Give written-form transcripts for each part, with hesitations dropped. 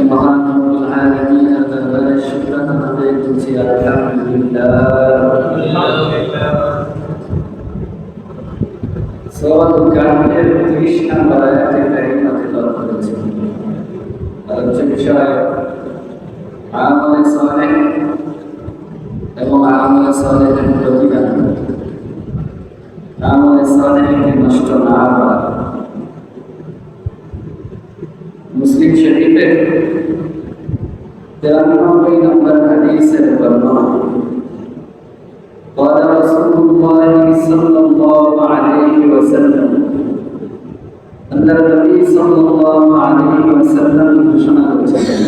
মহান রব্বুল আলামিনের দরবারে শুকরানা আদায় করছি আলহামদুলিল্লাহ। সূরাতুল কাহফের 30 নম্বর আয়াতে কারিমা তেলাওয়াত করেছি। আলোচ্য বিষয় আমলে সালেহ এবং আমলে সালেহের প্রতিদান। আমলে সালেহকে নষ্ট না করা। মুসলিম শরীফের 93 নম্বর হাদিসের বর্ণনা قال رسول الله صلى الله عليه وسلم أن النبي صلى الله عليه وسلم ঘোষণা করেছেন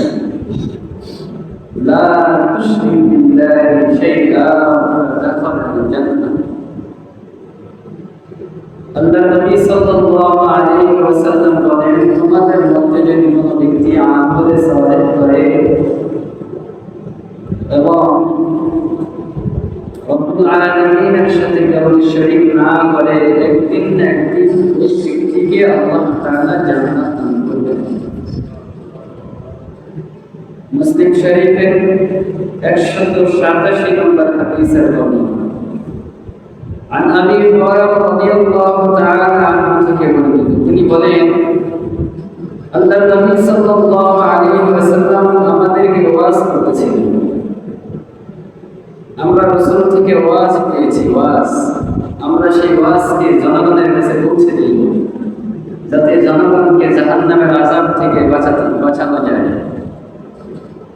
لا تشرك بالله شيئا تدخل الجنة আল্লাহ নবী সাল্লাল্লাহু আলাইহি ওয়াসাল্লাম বলেন তোমাদের মধ্যে যদি কোনো ব্যক্তি আমলে সালেহ করে এবং রব্বুল আলামিনের সাথে কেবল শরীক না করে একদিন না একদিন ওই ব্যক্তিকে আল্লাহ তাআলা জান্নাত দান করবেন। মুসলিম শরীফের 187 নম্বর হাদিসের বর্ণনা عن أبي هريرة رضي الله تعالى عنه তিনি বলেন আল্লাহর নবী সাল্লাল্লাহু আলাইহি ওয়াসাল্লাম আমাদেরকে ওয়াজ করেছিলেন। আমরা রাসূল থেকে ওয়াজ পেয়েছি। আমরা সেই ওয়াজকে জনগণের কাছে পৌঁছে দিই যাতে জনগণকে জাহান্নামের আযাব থেকে বাঁচানো যায়।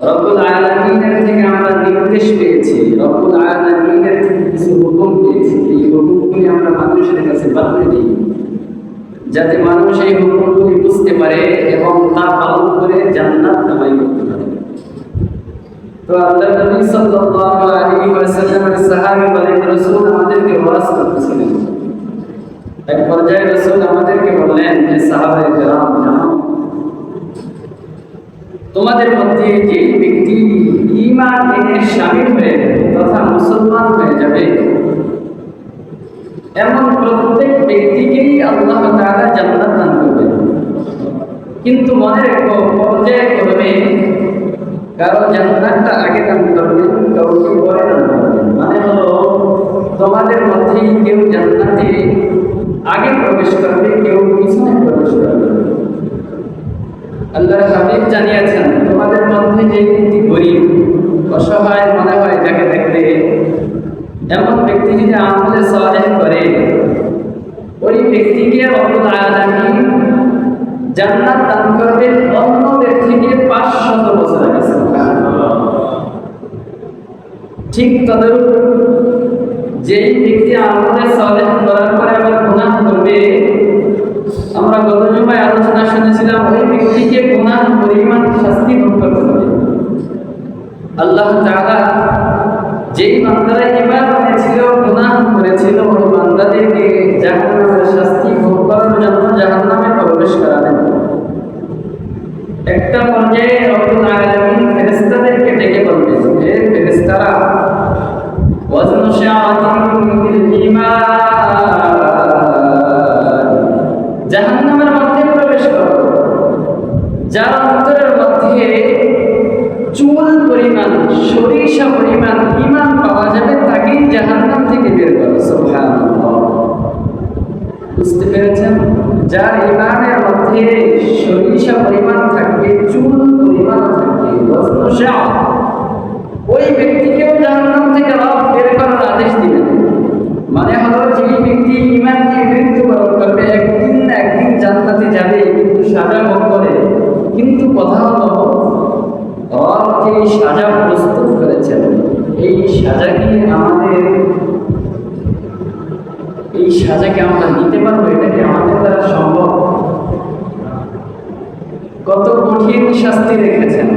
রব্বুল আলামিনের থেকে আমরা নির্দেশ পেয়েছি, রব্বুল আলামিনের থেকে কিছু হুকুম পেয়েছি। এই হুকুমগুলি আমরা মানুষের কাছে বাতলে দিই যাতে মানুষ এই হুকুমগুলি বুঝতে পারে এবং তা পালন করে জান্নাত কামাই করতে পারে। তো আল্লাহর নবী সাল্লাল্লাহু আলাইহি ওয়াসাল্লামের সাহাবী বলেন রাসূল আমাদেরকে ওয়াজ করতেছিলেন। এক পর্যায়ে রাসূল আমাদেরকে বললেন যে সাহাবায়ে কেরাম জানো তোমাদের মধ্যে যে ব্যক্তি ঈমান এনে শামিল হয়ে তথা মুসলমান হয়ে যাবে এমন প্রত্যেক ব্যক্তিকেই আল্লাহ তাআলা জান্নাত দান করবেন। কিন্তু মনে রেখো পর্যায়ক্রমে কারো জান্নাতটা আগে দান করবেন, কাউকে পরে দান করবেন। মানে হলো তোমাদের মধ্যে কেউ জান্নাতে আগে প্রবেশ করবে, কেউ পিছনে প্রবেশ করবে। আল্লাহর হাবিব জানিয়েছেন তোমাদের মধ্যে যে ব্যক্তি গরীব অসহায় মনে হয় যাকে দেখলে এমন ব্যক্তি যদি আমলে সালেহ করে ওই ব্যক্তিকে রব্বুল আলামিন জান্নাত দান করবেন অন্যদের থেকে 500 বছর আগে। ঠিক তদরূপ যেই ব্যক্তি আমলে সালেহ করার পরে আবার গুনাহ করবে আমরা গত জুমায় আলোচনা শুনেছিলাম ওই ব্যক্তিকে গুনাহ পরিমাণ শাস্তি ভোগ করতে হবে। আল্লাহ তাআলা যেই বান্দারা ঈমান এনেছিল গুনাহ করেছিল ওই বান্দাদেরকে জাহান্নামের শাস্তি ভোগ করার জন্য জাহান্নামে প্রবেশ করাবেন। একটা পর্যায়ে রব্বুল আলামিন ফেরেশতাদেরকে ডেকে বলবেন হে ফেরেশতারা ওয়াজনু শাআতিন বিল ঈমান জাহান্নামের মধ্যে প্রবেশ করো। যার অন্তরের মধ্যে চুল পরিমাণ সরিষা পরিমাণ ঈমান পাওয়া যাবে তাকেই জাহান্নাম থেকে বের করো। সুবহানাল্লাহ। বুঝতে পেরেছেন? যার ঈমানের মধ্যে সরিষা পরিমাণ থাকবে, চুল পরিমাণ থাকবে, ওই ব্যক্তিকেও জাহান্নাম থেকে রব বের করার আদেশ দিবেন। মানে হলো যে ব্যক্তি ঈমান নিয়ে মৃত্যুবরণ করবে একদিন না একদিন জান্নাতে যাবে, কিন্তু সাজা ভোগ করে। কিন্তু কথা হলো রব যে সাজা প্রস্তুত করেছেন এই সাজাকে আমরা নিতে পারবো? এটা কি আমাদের দ্বারা সম্ভব? কত কঠিন শাস্তি রেখেছেন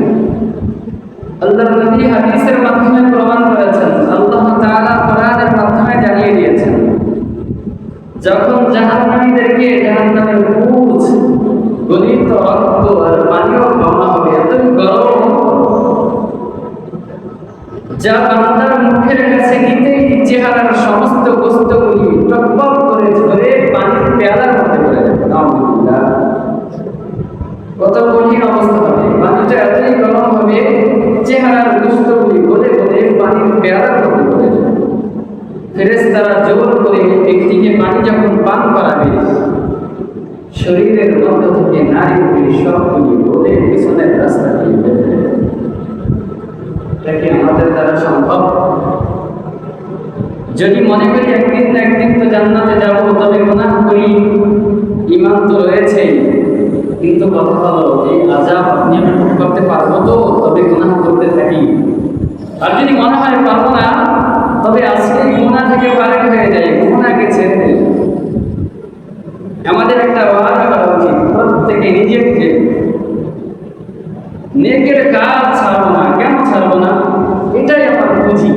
আল্লাহর নবী হাদিসের মাধ্যমে প্রমাণ করেছেন, আল্লাহ তাআলা কোরআনের মাধ্যমে জানিয়ে দিয়েছেন। যখন জাহান্নামীদেরকে জাহান্নামের পুঁজ গলিত রক্ত আর পানিও খাওয়া হবে, এতই গরম যা বান্দার মুখের কাছে নিতেই চেহারার সমস্ত গোস্তগুলি টকবক করে ঝরে পানির পেয়ালার মধ্যে পড়ে যাবে। কত কঠিন অবস্থা হবে। পানিটা ভেড়ার গোশতগুলি গলে গলে পানির পেয়ালার মধ্যে পড়ে যায়। ফেরেশতারা জোর করে ব্যক্তিকে পানি যখন পান করাবে, শরীরের মধ্য থেকে নারীর সবগুলি গলে পিছনের রাস্তা দিয়ে বের হয়ে যায়। এটা কি আমাদের দ্বারা সম্ভব? যদি মনে করি একদিন না একদিন তো জান্নাতে যাব, তবে গুনাহ করি, ঈমান তো রয়েছে, কিন্তু কথা হলো এই আযাব আপনি আমি ভোগ করতে পারবো তো, তবে গুনাহ করতে থাকি। আর যদি মনে হয় পারবো না, তবে আজকে গুনাহ থেকে পারেক হয়ে যায়, গুনাহকে ছেড়ে দেয়। আমাদের একটা ওয়াদা করা উচিত, প্রত্যেকে নিজেকে নেকের কাজ ছাড়বো না। কেন ছাড়বো না? এটাই আমার পুঁজি।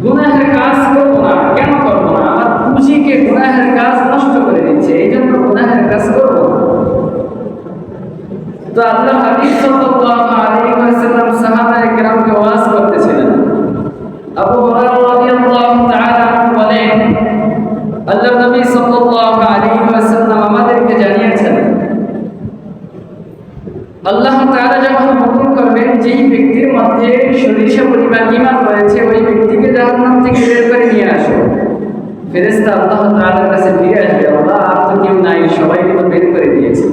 গুনাহের কাজ করবো না। কেন করবো না? আমার পুঁজিকে গুনাহের কাজ নষ্ট করে দিচ্ছে, এই জন্য গুনাহের কাজ করবো না। তো আল্লাহ হাবিব সাল্লাল্লাহু আলাইহি ওয়াসাল্লাম সাহাবায়ে কেরামকে ওয়াজ করতেছিলেন। আবু হুরায়রা রাদিয়াল্লাহু তাআলা বলেন, আল্লাহ নবী সাল্লাল্লাহু আলাইহি ওয়াসাল্লাম আমাদেরকে জানিয়েছেন, আল্লাহ তাআলা যখন হুকুম করবেন যেই ব্যক্তির মধ্যে সরিষা পরিমাণ ঈমান রয়েছে, ওই ব্যক্তিকে জাহান্নাম থেকে বের করে নিয়ে আসো। ফেরেশতা আল্লাহ তাআলার কাছে ফিরে আসবে, আল্লাহ আর তো কেউ নাই, সবাইকে তো বের করে দিয়েছে।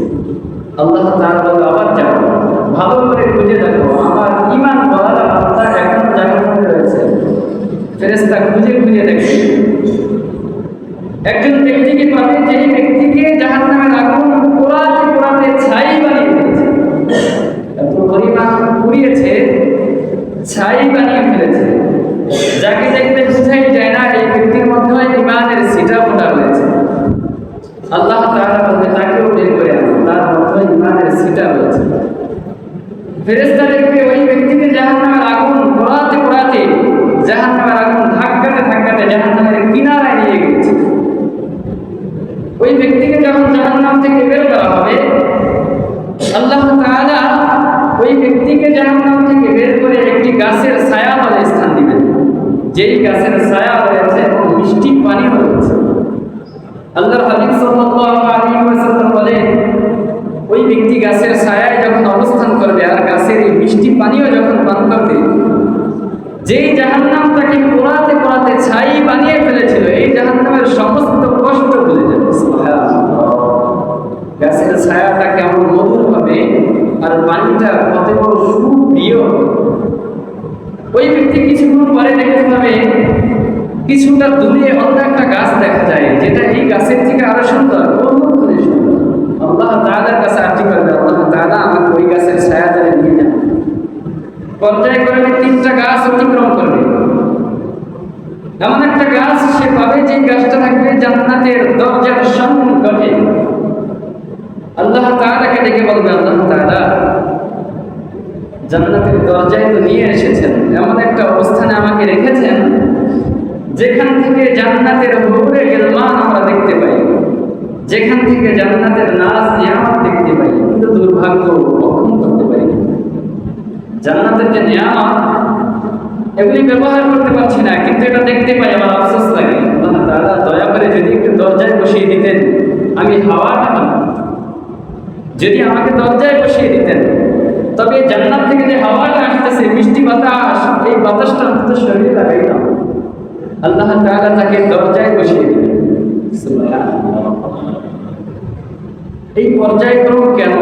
আল্লাহ তাআলা বলবে, আবার যাও, ভালো করে খুঁজে দেখো, আমার ঈমান বলা বান্দা এখন জাহান্নামে রয়েছে। ফেরেশতা খুঁজে খুঁজে দেখে একজন ব্যক্তিকে পাবে, যেই ব্যক্তিকে জাহান্নামের আগুন পোড়াতে পোড়াতে ছাই বানিয়ে ফেলেছে। এত পরিমাণ পুড়িয়েছে, ছাই বানিয়ে ফেলেছে, যাকে দেখতে বোঝাই যায় না এই ব্যক্তির মধ্যে ঈমানের ছিটা ফোটা রয়েছে। আল্লাহ তাআলা বলবে, তাকেও বের করে আনো, তার মধ্যে ঈমানের ছিটা রয়েছে। ফেরেশতা দেখবে ওই ব্যক্তিকে জাহান্নামের আগুন পোড়াতে পোড়াতে, জাহান্নামের আগুন ধাক্কাতে ধাক্কাতে জাহান্নামের কিনারায় নিয়ে গেছে। ওই ব্যক্তিকে যখন জাহান্নাম থেকে বের করা হবে, আল্লাহ তাআলা ওই ব্যক্তিকে জাহান্নাম থেকে বের করে একটি গাছের ছায়া তলে স্থান দিবেন, যেই গাছের ছায়া রয়েছে এবং মিষ্টি পানি রয়েছে। আল্লাহর হাবিব সাল্লাল্লাহু আলাইহি ওয়াসাল্লাম বলেন, ওই ব্যক্তি গাছের ছায়ায় যখন অবস্থান করবে আর গাছের এই মিষ্টি পানিও যখন পান করবে, যেই জাহান্নাম তাকে পোড়াতে পোড়াতে ছাই বানিয়ে ফেলেছিল, এই জাহান্নামের সমস্ত কষ্ট ভুলে যাবে। সুবহানাল্লাহ! গাছের ছায়াটা কেমন মধুর হবে আর পানিটা কত বড় সুপ্রিয়। ওই ব্যক্তি কিছুক্ষণ পরে দেখতে পাবে কিছুটা দূরে অন্য একটা গাছ দেখা যায়, যেটা এই গাছের থেকে আরো সুন্দর, বহুত গুণে সুন্দর। আল্লাহ তাআলার কাছে আরজি করবে, আল্লাহ তাআলা আমাকে ওই গাছের ছায়া তলে নিয়ে যান। পর্যায়ক্রমে 3টা গাছ অতিক্রম করবে, এমন একটা গাছ সে পাবে যে গাছটা থাকবে জান্নাতের দরজার সন্নিকটে। আল্লাহ তাআলাকে ডেকে বলবে, আল্লাহ তাআলা জান্নাতের দরজায় তো নিয়ে এসেছেন, এমন একটা অবস্থানে আমাকে রেখেছেন যেখান থেকে জান্নাতের হুরে গিলমান আমরা দেখতে পাই, যেখান থেকে জান্নাতের নাজ নিয়ামত দেখতে পাই, কিন্তু দুর্ভাগ্য ভক্ষণ করতে পারি না। জান্নাতের যে নিয়ামত এগুলি ব্যবহার করতে পারছি না, কিন্তু এটা দেখতে পাই, আমার আফসোস লাগে। আল্লাহ তাআলা দয়া করে যদি একটু দরজায় বসিয়ে দিতেন, আমি হাওয়াটা পাব। যদি আমাকে দরজায় বসিয়ে দিতেন, তবে জান্নাত থেকে যে হাওয়াটা আসতেছে, মিষ্টি বাতাস, এই বাতাসটা অন্তত শরীরে লাগাইতাম। আল্লাহ তাআলা তাকে দরজায় বসিয়ে দিলেন। সুবহানাল্লাহ! এই পর্যায়ক্রম কেন?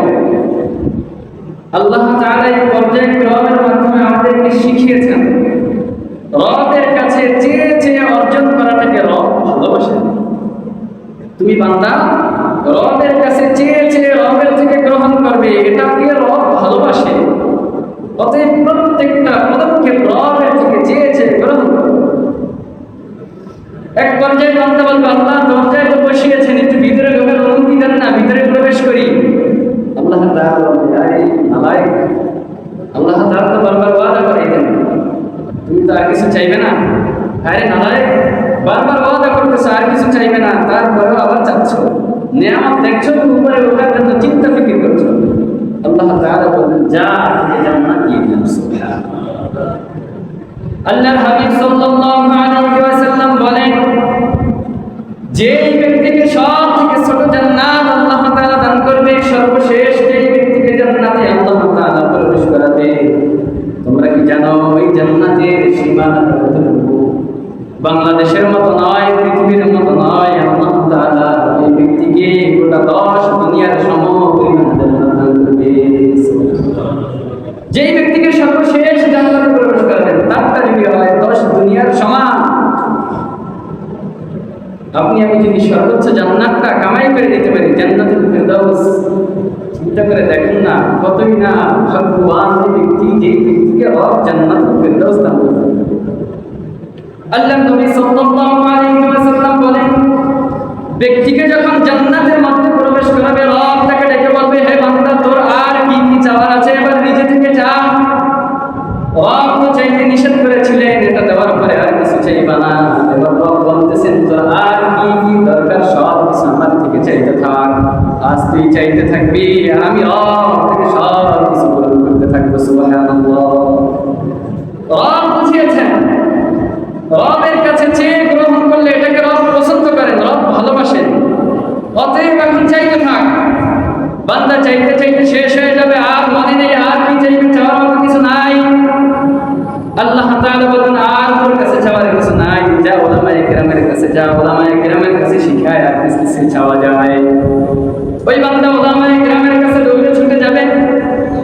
আল্লাহ তাআলা এই পর্যায়ক্রমের মাধ্যমে আমাদেরকে শিখিয়েছেন, রবের কাছে চেয়ে চেয়ে অর্জন করাটাকে রব ভালোবাসেন। তুমি বান্দা রবের কাছে চেয়ে চেয়ে রবের থেকে গ্রহণ করবে, এটাকে রব ভালোবাসে। অতএব প্রত্যেকটা পদক্ষেপ রবের থেকে চেয়ে চেয়ে গ্রহণ করবে। এক পর্যায়ে বান্দা বলবে, আল্লাহ দরজায় তো বসিয়েছেন, একটু ভিতরে ঢোকার অনুমতি দেন না, ভিতরে প্রবেশ করি। আল্লাহ তাআলা বলবে, আরে নালায়েক, আল্লাহ তাআলা তো বারবার ওয়াদা করাইতেন, তুমি তো আর কিছু চাইবে না। আরে নালায়েক, বারবার ওয়াদা করতেছো আর কিছু চাইবে না, তারপরেও আবার চাচ্ছ, নিয়ামত দেখছো, উপরে ওঠার জন্য চিন্তা ফিকির করছো। আল্লাহ তাআলা বলবেন, যা তোকে জান্নাত দিয়ে দিলাম। সুবহানাল্লাহ! আল্লাহর হাবিব সাল্লাল্লাহু আলাইহি ওয়াসাল্লাম বলেন, যেই ব্যক্তিকে সব থেকে ছোট জান্নাত আল্লাহ তাআলা দান করবে, সর্বশেষ যেই ব্যক্তিকে জান্নাতে আল্লাহ তাআলা প্রবেশ করাবে, বাংলাদেশের মতো নয়, পৃথিবীর মতো নয়, আল্লাহ তাআলা এই ব্যক্তিকে গোটা 10 দুনিয়ার সমপরিমাণ জান্নাত দান করবে। যেই ব্যক্তিকে সর্বশেষ জান্নাতে প্রবেশ করাবেন তার তালিকা হয় 10 দুনিয়ার সমান। আপনি আমি যদি সর্বোচ্চ জান্নাতটা কামাই করে দিতে পারি, জান্নাতুল ফেরদাউস, চিন্তা করে দেখেন না কতই না ভাগ্যবান ব্যক্তি, যে ব্যক্তিকে রব জান্নাতুল ফেরদাউস দান করবে। আল্লাহ নবী সাল্লাল্লাহু আলাইহি ওয়াসাল্লাম বলেন, ব্যক্তিকে যখন জান্নাতের মধ্যে প্রবেশ করাবে, রব তাকে ডেকে বলবে, হে বান্দা, তোর আর কি কি চাওয়ার আছে, এবার নিজে থেকে চা। রব তো চাইতে নিষেধ করেছিলেন, এটা দেওয়ার পরে আর কিছু চাইবা না। এবার রব বলতেছেন, তোর আর কি কি দরকার সব কিছু আমার থেকে চাইতে থাক। আজ তুই চাইতে থাকবি আর আমি রব থেকে সব কিছু পূরণ করতে থাকবো। সুবহানাল্লাহ। রব বুঝিয়েছেন, রবের কাছে চেয়ে গ্রহণ করলে এটাকে রব পছন্দ করেন, রব ভালোবাসেন। অতএব এখন চাইতে থাক। বান্দা চাইতে চাইতে শেষ হয়ে যাবে, আর মনে নেই আর কি চাইবে, চাওয়ার মতো কিছু নাই। আল্লাহ তাআলা বলেন, আর তোর কাছে চাওয়ার কিছু নাই, যা উলামায়ে কেরামের কাছে যা, উলামায়ে কেরামের কাছে শিখায় আর কিছু চাওয়া যায়। ওই বান্দা উলামায়ে কেরামের কাছে দৌড়ে ছুটে যাবে,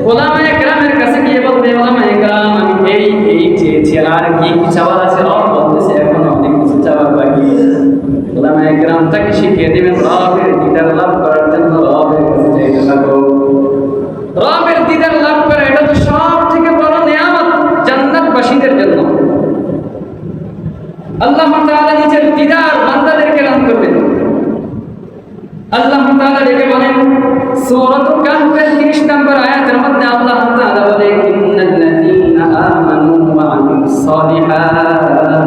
উলামায়ে কেরামের কাছে গিয়ে বলবে, উলামায়ে কেরাম, আমি এই চেয়েছি, আর কি কি চাওয়ার আছে? রব বলতেছে, এখনো অনেক কিছু চাওয়ার বাকি। উলামায়ে কেরাম তাকে শিখিয়ে দিবেন, রবের দিদার লাভ করার জন্য রবের কাছে চাইতে থাকো। রবের দিদার লাভ করা এটা তো সব থেকে বড় নিয়ামত জান্নাতবাসীদের জন্য। আল্লাহ তাআলা নিজের দিদার বান্দাদেরকে দান করবেন। আল্লাহ তাআলা ডেকে বলেন, সূরাতুল কাহফের 30 নম্বর আয়াতের মধ্যে আল্লাহ তাআলা বলে, ইন্নাল্লাযীনা আমানু ওয়া আমিলুস সালিহাত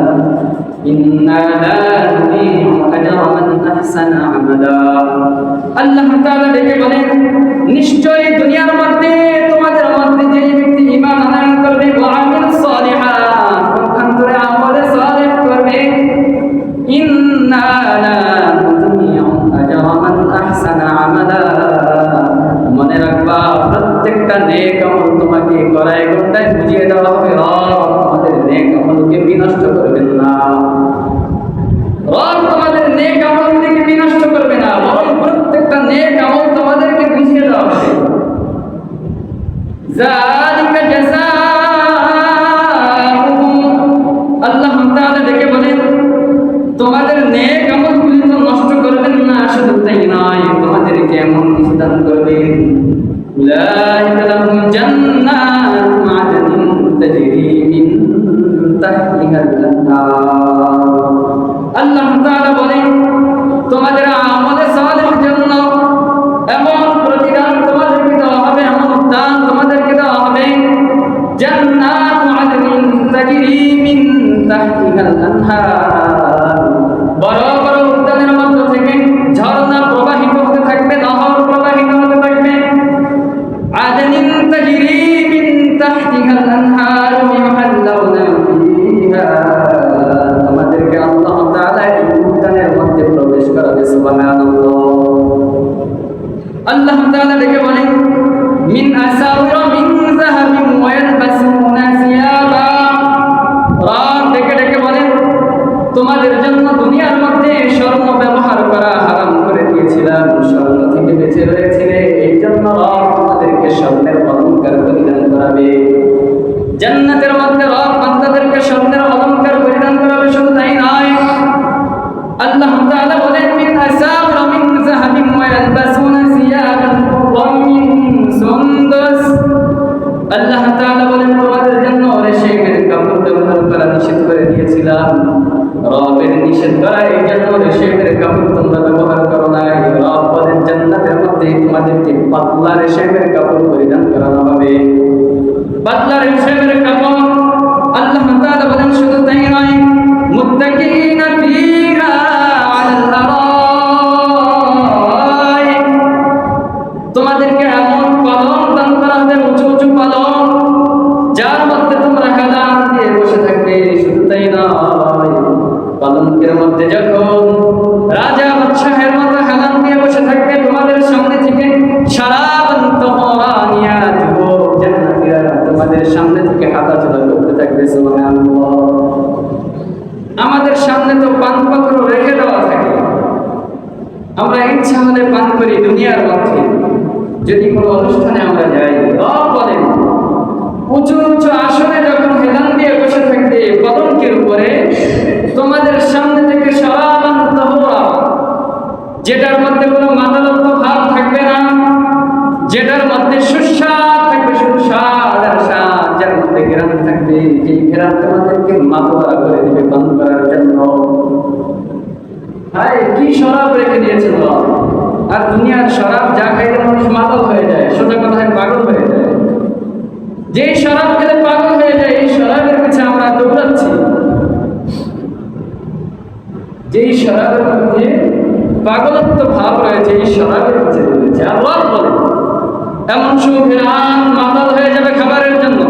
ইন্না লা নুযীউ আজরা মান আহসানা আমালা। আল্লাহ তাআলা ডেকে বলেন, নিশ্চয়ই দুনিয়ার মধ্যে তোমাদের মধ্যে যে ব্যক্তি ঈমান আনয়ন করবে, ওয়া আমিলুস সালিহাত, পক্ষান্তরে আমলে সালেহ করবে, ইন্না লা নুযীউ আজরা মান আহসানা আমালা, মনে রাখবা প্রত্যেকটা নেক আমল তোমাকে করায় ঘন্টায় বুঝিয়ে দেওয়া হবে। রব তোমাদের নেক আমলকে বিনষ্ট করবেন না, রব তোমাদের নেক আমলকে বিনষ্ট করবে না, বরং প্রত্যেকটা নেক আমল তোমাদেরকে বুঝিয়ে দেওয়া হবে। যালিকা জাযাউহুম, আল্লাহ তাআলা ডেকে বলেন, তোমাদের নেক আমলগুলি তো নষ্ট করবেন না, শুধু তাই নয়, তোমাদেরকে এমন কিছু দান করবেন, উলাইকা লাহুম জান্নাতু আদনিন তাজরি মিন তাহতিহাল আনহার। আল্লাহ তাআলা বলেন, তোমাদের আমলে সালেহের জন্য এমন প্রতিদান তোমাদেরকে দেওয়া হবে, এমন দান তোমাদেরকে দেওয়া হবে, জান্নাতু আদনিন তাজরি মিন তাহতিহাল আনহার, বড় বড় উদ্যানের মধ্য থেকে ঝর্ণা প্রবাহিত হতে থাকবে, নহর প্রবাহিত হতে থাকবে। আদনিন তাজরি মিন তাহতিহাল আনহার ইউহাল্লাউনা ফীহা, তোমাদেরকে আল্লাহ তাআলা এই উদ্যানের মধ্যে প্রবেশ করাবে। সুবহানাল্লাহ। আল্লাহ তাআলা ডেকে বলেন, মিন আসাউরা মিন যাহাবিন ওয়া ইয়ালবাসুনা সিয়াবা, রব ডেকে ডেকে বলেন, তোমাদের জন্য দুনিয়ার মধ্যে স্বর্ণ ব্যবহার করা হারাম করে দিয়েছিলাম, স্বর্ণ থেকে বেঁচে রয়েছিলে, এই জন্য রব তোমাদেরকে স্বর্ণের অলংকার পরিধান করাবে। জান্নাতের মধ্যে রব বান্দাদেরকে স্বর্ণের অলংকার পরিধান করাবে। শুধু তাই নয়, আল্লাহ তাআলা বলেন, মিন আসাউরা মিন যাহাবিন ওয়া ইয়ালবাসুনা সিয়াবান খুদরাম মিন সুন্দুস, আল্লাহ তাআলা বলেন, তোমাদের জন্য রেশমের কাপড় ব্যবহার করা নিষেধ করে দিয়েছিলাম। রবের নিষেধ করা এই জন্য রেশমের কাপড় তোমরা ব্যবহার করো না। রব বলেন, জান্নাতের মধ্যে তোমাদেরকে পাতলা রেশমের কাপড় পরিধান করানো হবে, পাতলা রেশমের কাপড়। আল্লাহ তাআলা বলেন, শুধু তাই নয়, মুত্তাকিনা ফীহা আলাল আরাইক, তোমাদেরকে এমন পালং দান করা হবে, উঁচু উঁচু পালং, যার মধ্যে তোমরা হেলান দিয়ে বসে থাকবে। শুধু তাই নয়, পালঙ্কের মধ্যে যখন রাজা বাদশাহের মতো হেলান দিয়ে বসে থাকবে, তোমাদের সামনে থেকে শারাবান তাহরানিয়া, যুবক জান্নাতীরা তোমাদের সামনে থেকে হাঁটাচলা করতে থাকবে। সুবহানাল্লাহ। আমাদের সামনে তো পানপত্র রেখে দেওয়া থাকে, আমরা ইচ্ছা হলে পান করি দুনিয়ার মধ্যে। যদি কোনো অনুষ্ঠানে আমরা যাই, বলেন উঁচু উঁচু আসনে যখন হেলান দিয়ে বসে থাকবে পলঙ্কের উপরে, তোমাদের সামনে থেকে শরাবান তাহুরা, যেটার মধ্যে কোনো মাদকত্ব ভাব থাকবে না, যেটার মধ্যে সুস্বাদ থাকবে, সুস্বাদ আর স্বাদ, যার মধ্যে ঘেরান থাকবে, যেই ঘেরান তোমাদেরকে মাতোয়ারা করে দিবে পান করার জন্য। হায় কি শরাব রেখে দিয়েছে আল্লাহ! আর দুনিয়ার শরাব যা খাইলে মানুষ মাতাল হয়ে যায়, সোজা কথায় পাগল হয়ে যায়। যেই শরাব খেলে পাগল হয়ে যায়, এই শরাবের পিছে আমরা দৌড়াচ্ছি। যেই শরাবের মধ্যে পাগলত্ব ভাব রয়েছে, এই শরাবের পিছে দৌড়েছে। আল্লাহ বলে এমন সুঘ্রাণ মাতাল হয়ে যাবে খাবারের জন্য।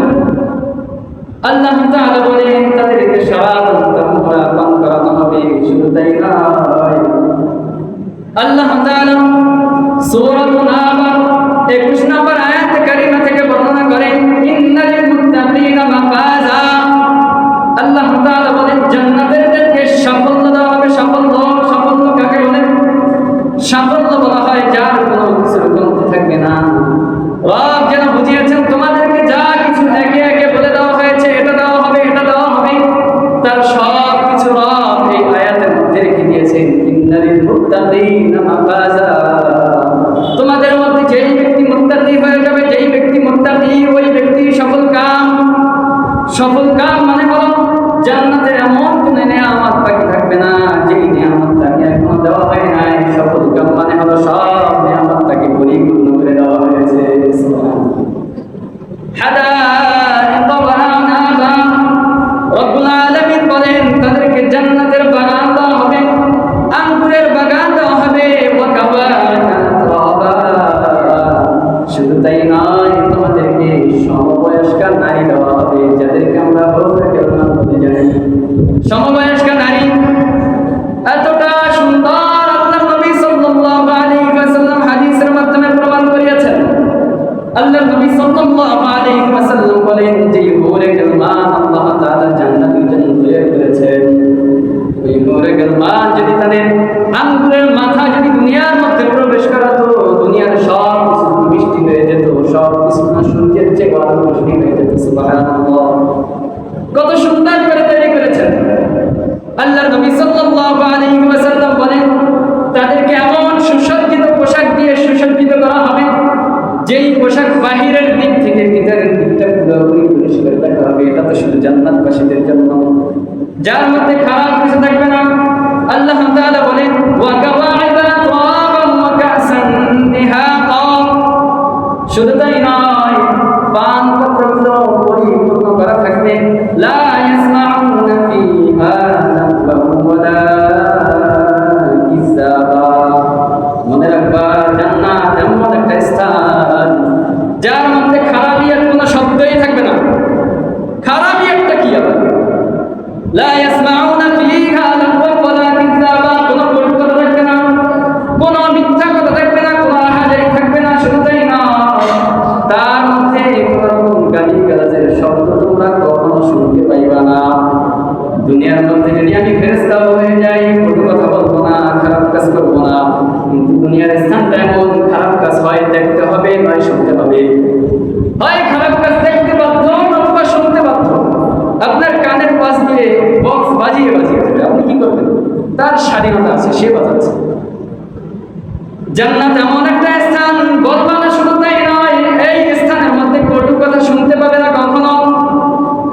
আল্লাহ তাআলা বলেন তাদেরকে শরাব তাহুরা পান করানো হবে। শুধু তাই নয়, আল্লাহ তাআলা সূরা নাবা 21 নম্বর আয়াত কারিমা থেকে বর্ণনা করেন, ইন্নাল মুত্তাকিনা মাফাজা। আল্লাহ তাআলা বলেন জান্নাতীদেরকে সাফল্য দেওয়া হবে। সাফল্য কাকে বলে? সাফল্য বলা হয় যার কোনো কিছুর কমতি থাকবে না। রব যেন বুঝিয়েছেন তোমাদেরকে যা কিছু একে একে বলে দেওয়া হয়েছে, এটা দেওয়া হবে, এটা দেওয়া হবে, তার সব কিছু রব এই আয়াতের মধ্যে রেখে দিয়েছেন। ইন্নাল মুত্তাকিনা মাফাজা। তোমাদের মধ্যে যেই ব্যক্তি মুত্তাকি হয়ে যাবে, যেই ব্যক্তি মুত্তাকি, ওই ব্যক্তি সফল কাম মানে হলো জান্নাতের এমন কোনো নিয়ামত বাকি থাকবে না যেই নিয়ামত তাকে এখনো দেওয়া হয় নাই। সফল কাম মানে হলো সব নিয়ামত তাকে পরিপূর্ণ করে দেওয়া হয়েছে। হাদাইকা ওয়া আনাবা। রব্বুল আলামিন বলেন তাদেরকে জান্নাতের বাগান দেওয়া হবে, আঙ্গুরের বাগান দেওয়া হবে। ওয়া কাওয়াইনা আতরাবা। শুধু তাই নয়, তোমাদেরকে সমবয়স্কা নারী দেওয়া হবে, যাদেরকে আমরা বলে জানি। সমবয়স্কা নারী এতটা সুন্দর আল্লাহর নবী সাল্লাল্লাহু আলাইহি ওয়াসাল্লাম হাদিসের মাধ্যমে প্রমাণ করিয়েছেন। আল্লাহর নবী সাল্লাল্লাহু আলাইহি ওয়াসাল্লাম বলেন যে হুরে গিলমান আল্লাহ তাআলা জান্নাতের জন্য তৈরি করেছেন, ওই হুরে গিলমান যদি তাদের আঙ্গুরের মাথা যদি দুনিয়ার মধ্যে প্রবেশ করাতো, দুনিয়ার সব কিছু মিষ্টি হয়ে যেত, সব কিছু সূর্যের চেয়ে বড় মিষ্টি হয়ে যেত। সুবহানাল্লাহ, কত সুন্দর করে তৈরি করেছেন। আল্লাহর নবী সাল্লাল্লাহু আলাইহি ওয়াসাল্লাম বলেন তাদেরকে এমন সুসজ্জিত পোশাক দিয়ে সুসজ্জিত করা হবে, যেই পোশাক বাহিরের দিক থেকে ভিতরের দিকটা পুরোপুরি পরিষ্কার রাখা হবে। এটা তো শুধু জান্নাতবাসীদের জন্য, যার মধ্যে খারাপ কিছু থাকবে না। আল্লাহ তাআলা বলেন ওয়া কাওয়াইবা আতরাবান ওয়া কাসান দিহাকা। শুধু তাই নয়, পান পাত্রগুলো পরিপূর্ণ করা থাকবে। লা ইয়াসমাউনা ফিহা লাগওয়ান ওয়ালা কিযাবা। মনে রাখবা জান্নাত এমন একটা স্থান যার মধ্যে খারাপিয়ার কোনো শব্দই থাকবে না। খারাপিয়ারটা কি আবার? লা ইয়াসমাউনা ফিহা লাগওয়ান ওয়ালা কিযাবা। কোনো কটু কথা থাকবে না, কোনো মিথ্যা কথা থাকবে না, কোনো আহাজারি থাকবে না। শুধু তাই না, তার মধ্যে কোনো রকম গালিগালাজের শব্দ তোমরা কখনো শুনতে পাইবা না। দুনিয়ার মধ্যে যদি আমি ফেরেশতা হয়ে যাই, কটু কথা বলবো না, খারাপ কাজ করবো না, কিন্তু দুনিয়ার স্থানটা এমন, খারাপ কাজ হয় দেখতে হবে নয় শুনতে হবে। হয় খারাপ কাজ দেখতে বাধ্য অথবা শুনতে বাধ্য। আপনার কানের পাশ দিয়ে বক্স বাজিয়ে যাবে, আপনি কি করবেন? তার স্বাধীনতা আছে, সে বাজাচ্ছে। জান্নাত এমন একটা স্থান, বলবা না শুধু তাই নয়, এই স্থানের মধ্যে কটু কথা শুনতে পাবে না কখনো।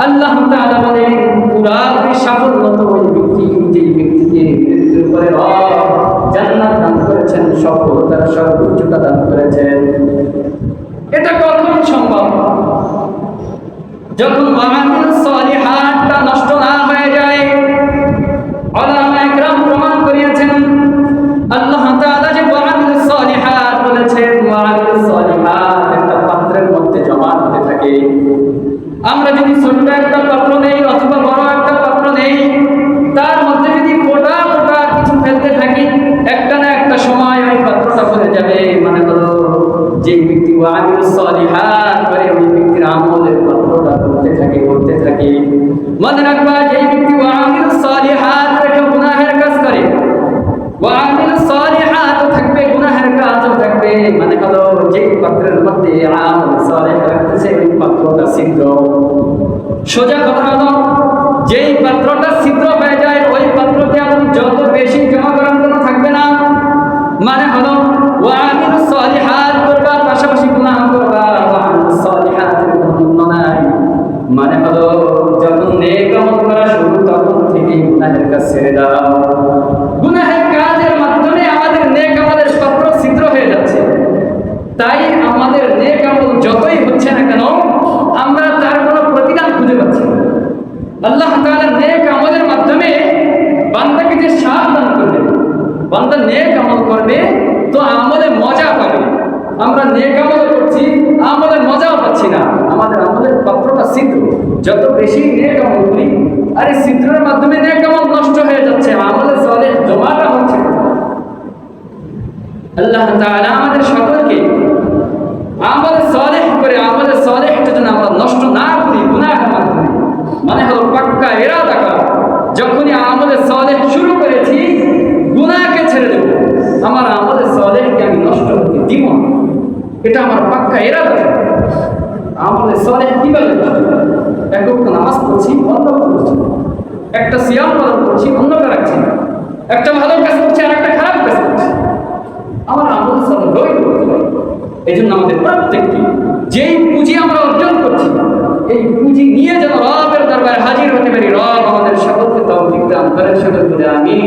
আল্লাহ তাআলা বলেন পুরাপুরি সাফল্য তো ওই ব্যক্তি, যেই ব্যক্তিকে মৃত্যুর পরে রব জান্নাত দান করেছেন, সফলতার সর্বোচ্চতা দান করেছেন। এটা কখন সম্ভব? যখন আমালুস সালিহাতটা নষ্ট না হয়ে যায়। উলামায়ে কেরাম প্রমাণ করিয়েছেন আল্লাহ তাআলা যে আমালুস সালিহাত বলেছেন, আমালুস সালিহাত একটা পাত্রের মধ্যে জমা হতে থাকে। আমরা যদি ছোট্ট একটা পাত্র নেই অথবা বড় একটা পাত্র নেই, তার মধ্যে যদি ফোঁটা ফোঁটা কিছু ফেলতে থাকি, একটা না একটা সময় ওই পাত্রটা ভরে যাবে। মানে হলো যে ব্যক্তি আমালুস সালিহাত করে, ওই ব্যক্তির আমলের পাত্রটা করতে থাকে। মনে রাখবা যে ব্যক্তি আমালুস সালিহাত ছিদ্র। সোজা কথা হলো, যেই পাত্রটা ছিদ্র হয়ে যায় ওই পাত্রকে আপনি যত বেশি জমা করার কোনো থাকবে না। মানে হলো ওয়ামিলুস সালিহাত করবা, পাশাপাশি গুনাহ করবা, ওয়ামিলুস সালিহাতের কোনো নাই। মানে হলো যখন নেক আমল করা শুরু তখন থেকেই গুনাহের কাজ ছেড়ে দাও। গুনাহের কাজের মাধ্যমে আমাদের নেক আমলের পাত্র ছিদ্র হয়ে যাচ্ছে। তাই আমাদের নেক আমল যতই হচ্ছে না কেন আমরা তার কোনো প্রতিদান খুঁজে পাচ্ছি না। আল্লাহ তাআলা নেক আমলের মাধ্যমে বান্দাকে যে স্বাদ দান করবে, বান্দা নেক আমল করবে তো আমলে মজা পাবে। আমরা নেক আমল করছি, আমলে মজাও পাচ্ছি না, আমাদের আমলের পাত্রটা ছিদ্র। যত বেশি নেক আমল করি আর এই ছিদ্রের মাধ্যমে নেক আমল নষ্ট হয়ে যাচ্ছে, আমলে সালেহ জমাটা হচ্ছে না। আল্লাহ তাআলা আমাদের সকলকে আমল সালেহ করে আমলে সালেহটা যেন আমরা নষ্ট না করি গুনাহের মাধ্যমে। মানে হলো পাক্কা ইরাদা করা, যখনই আমলে সালেহ শুরু করেছি গুনাহকে ছেড়ে দেব, আমার আমলে সালেহকে আমি নষ্ট করতে দিব না, এটা আমার পাক্কা ইরাদা। আমলে সালেহ কিভাবে এক ওয়াক্ত নামাজ পড়ছি অন্য করছি, একটা সিয়াম পালন করছি অন্যটা রাখছি, একটা ভালো কাজ করছি আর একটা খারাপ কাজ করছি, আমার আমল সালেহ রইল। এই জন্য আমাদের প্রত্যেকটি যেই পুঁজি আমরা অর্জন করছি এই পুঁজি নিয়ে যেন রবের দরবারে হাজির হতে পারি। রব আমাদের সকলকে তৌফিক দান করেন, সকল বলে আমিন।